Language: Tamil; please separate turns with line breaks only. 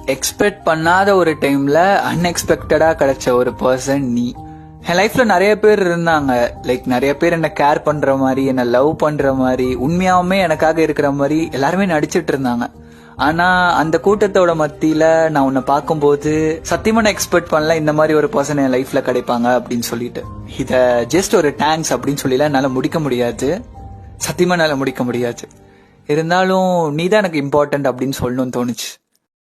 எக்ஸ்பெக்ட் பண்ணாத ஒரு டைம்ல அன்எக்ஸ்பெக்டடா கிடைச்ச ஒரு பர்சன் நீ. என் லைஃப்ல நிறைய பேர் இருந்தாங்க. நிறைய பேர் என்ன கேர் பண்ற மாதிரி, என்ன லவ் பண்ற மாதிரி, உண்மையாவுமே எனக்காக இருக்கிற மாதிரி எல்லாருமே நடிச்சிட்டு இருந்தாங்க. ஆனா அந்த கூட்டத்தோட மத்தியில நான் உன்னை பார்க்கும்போது சத்தியமா நான் எக்ஸ்பெக்ட் பண்ணல இந்த மாதிரி ஒரு பர்சன் என் லைஃப்ல கிடைப்பாங்க அப்படின்னு சொல்லிட்டு. இத ஜஸ்ட் ஒரு தேங்க்ஸ் அப்படின்னு சொல்லல என்னால முடிக்க முடியாது. சத்தியமா என்னால முடிக்க முடியாது. இருந்தாலும் நீதான் எனக்கு இம்பார்ட்டன்ட் அப்படின்னு சொல்லணும்னு தோணுச்சு.